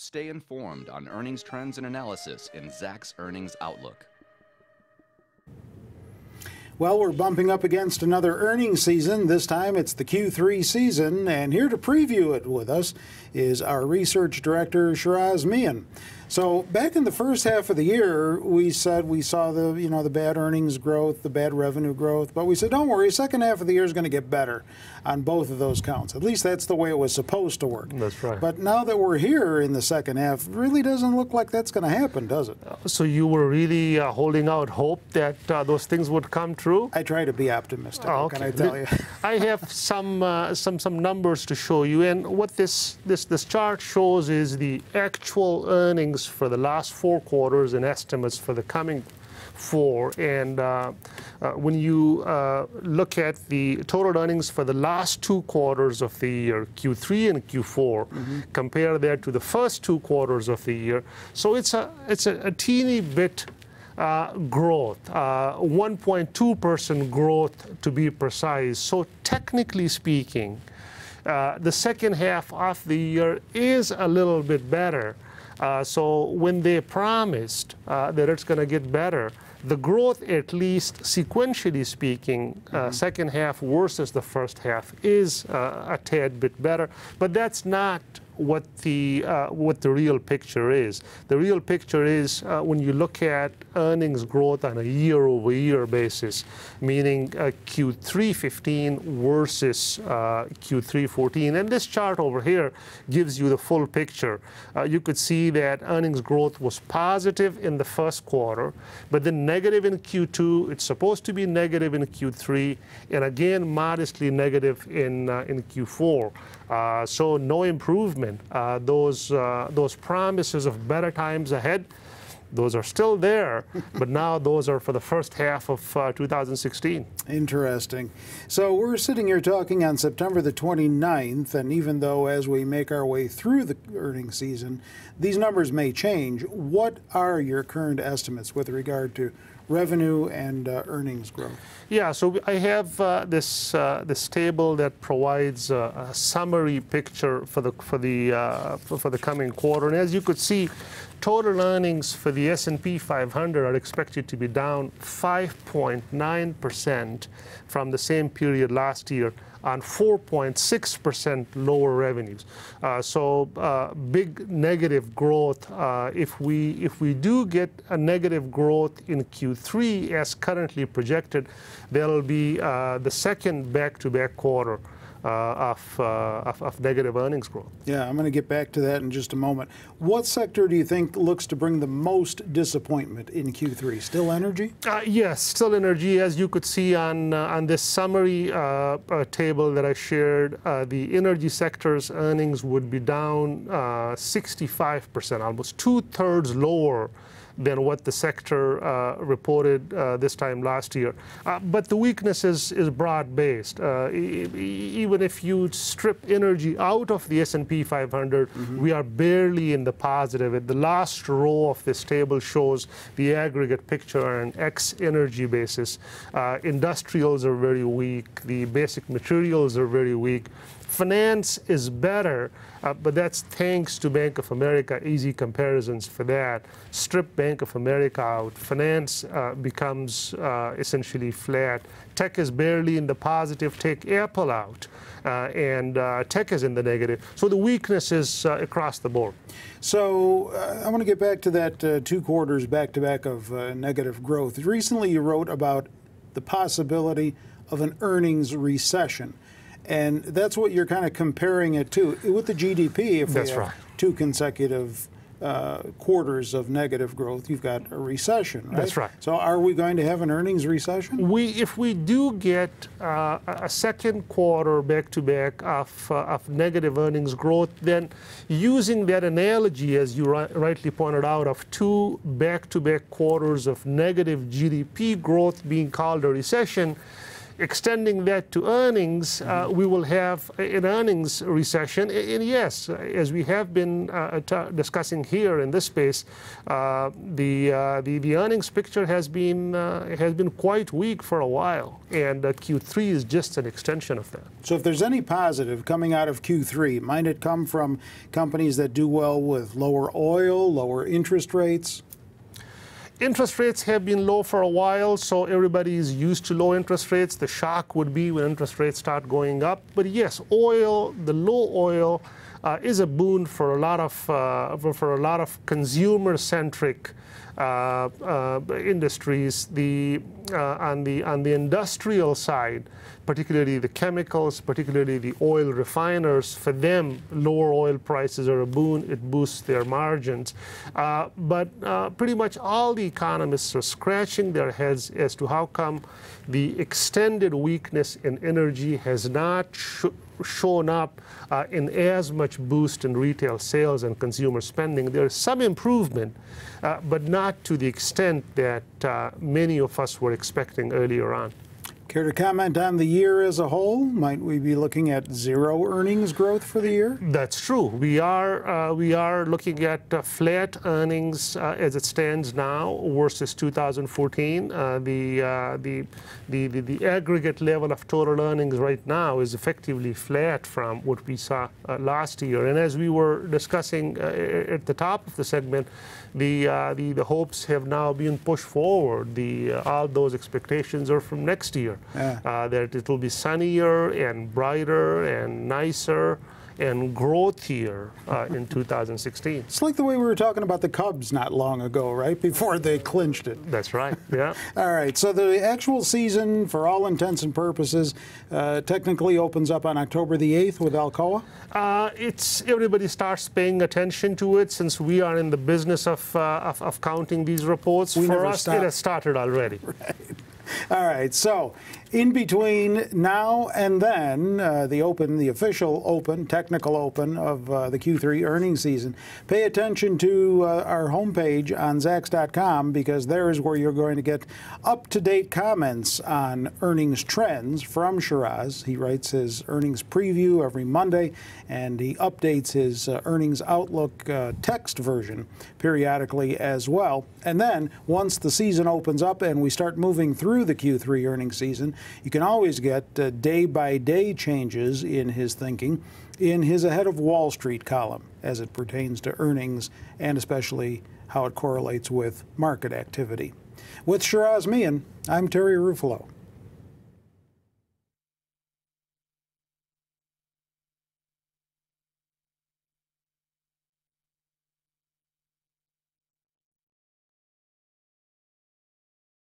Stay informed on earnings trends and analysis in Zacks Earnings Outlook. Well, we're bumping up against another earnings season. This time it's the Q3 season, and here to preview it with us is our research director, Shiraz Mian. So back in the first half of the year, we said we saw the bad earnings growth, the bad revenue growth, but we said don't worry, second half of the year is going to get better on both of those counts. At least that's the way it was supposed to work. That's right. But now that we're here in the second half, it really doesn't look like that's going to happen, does it? So you were really holding out hope that those things would come true? I try to be optimistic. Oh, what okay. can I tell you? I have some numbers to show you, and what this chart shows is the actual earnings for the last 4 quarters and estimates for the coming 4. And when you look at the total earnings for the last 2 quarters of the year, Q3 and Q4, compare that to the first 2 quarters of the year. So it's a teeny bit growth, 1.2% growth to be precise. So technically speaking, the second half of the year is a little bit better. So when they promised that it's going to get better, the growth, at least sequentially speaking, second half versus the first half is a tad bit better. But that's not what the real picture is. The real picture is when you look at earnings growth on a year-over-year basis, meaning Q3 15 versus Q3 14. And this chart over here gives you the full picture. You could see that earnings growth was positive in the first quarter, but then negative in Q2. It's supposed to be negative in Q3, and again modestly negative in Q4. So no improvement. Those promises of better times ahead, those are still there, but now those are for the first half of 2016. Interesting. So we're sitting here talking on September the 29th, and even though as we make our way through the earnings season, these numbers may change, what are your current estimates with regard to revenue and earnings growth? Yeah, so I have this table that provides a summary picture for the coming quarter, and as you could see, total earnings for the S&P 500 are expected to be down 5.9% from the same period last year on 4.6% lower revenues. So big negative growth. If we do get a negative growth in Q3 as currently projected, that'll be the second back-to-back quarter of negative earnings growth. Yeah, I'm going to get back to that in just a moment. What sector do you think looks to bring the most disappointment in Q3? Still energy? Yes, still energy. As you could see on this summary table that I shared, the energy sector's earnings would be down 65%, almost 2/3 lower than what the sector reported this time last year. But the weakness is broad-based. Even if you strip energy out of the S&P 500, we are barely in the positive. The last row of this table shows the aggregate picture on an ex-energy basis. Industrials are very weak. The basic materials are very weak. Finance is better, but that's thanks to Bank of America. Easy comparisons for that. Strip Bank of America out, finance becomes essentially flat. Tech is barely in the positive. Take Apple out, and tech is in the negative. So the weakness is across the board. So I want to get back to that 2 quarters back-to-back of negative growth. Recently you wrote about the possibility of an earnings recession. And that's what you're kind of comparing it to. With the GDP, if we have 2 consecutive quarters of negative growth, you've got a recession, right? That's right. So are we going to have an earnings recession? If we do get a second quarter back-to-back of negative earnings growth, then using that analogy, as you rightly pointed out, of 2 back-to-back quarters of negative GDP growth being called a recession, extending that to earnings, we will have an earnings recession. And yes, as we have been discussing here in this space, the earnings picture has been quite weak for a while, and Q3 is just an extension of that. So if there's any positive coming out of Q3, might it come from companies that do well with lower oil, lower interest rates? Interest rates have been low for a while, so everybody is used to low interest rates. The shock would be when interest rates start going up. But yes, oil, the low oil, is a boon for a lot of consumer-centric industries. On the industrial side, particularly the chemicals, particularly the oil refiners, for them, lower oil prices are a boon. It boosts their margins. But pretty much all the economists are scratching their heads as to how come the extended weakness in energy has not shown up in as much boost in retail sales and consumer spending. There is some improvement, but not to the extent that many of us were expecting earlier on. Care to comment on the year as a whole? Might we be looking at zero earnings growth for the year? That's true. We are looking at flat earnings as it stands now versus 2014. The aggregate level of total earnings right now is effectively flat from what we saw last year. And as we were discussing at the top of the segment, the hopes have now been pushed forward. All those expectations are from next year. That it will be sunnier and brighter and nicer and growthier in 2016. It's like the way we were talking about the Cubs not long ago, right? Before they clinched it. That's right, yeah. All right, so the actual season, for all intents and purposes, technically opens up on October the 8th with Alcoa? Everybody starts paying attention to it since we are in the business of counting these reports. For us, it has started already. Right. All right, so in between now and then, the official open, technical open of the Q3 earnings season, pay attention to our homepage on Zacks.com, because there is where you're going to get up-to-date comments on earnings trends from Shiraz. He writes his earnings preview every Monday, and he updates his earnings outlook text version periodically as well. And then, once the season opens up and we start moving through the Q3 earnings season, you can always get day-by-day changes in his thinking in his Ahead of Wall Street column as it pertains to earnings and especially how it correlates with market activity. With Shiraz Mian, I'm Terry Ruffalo.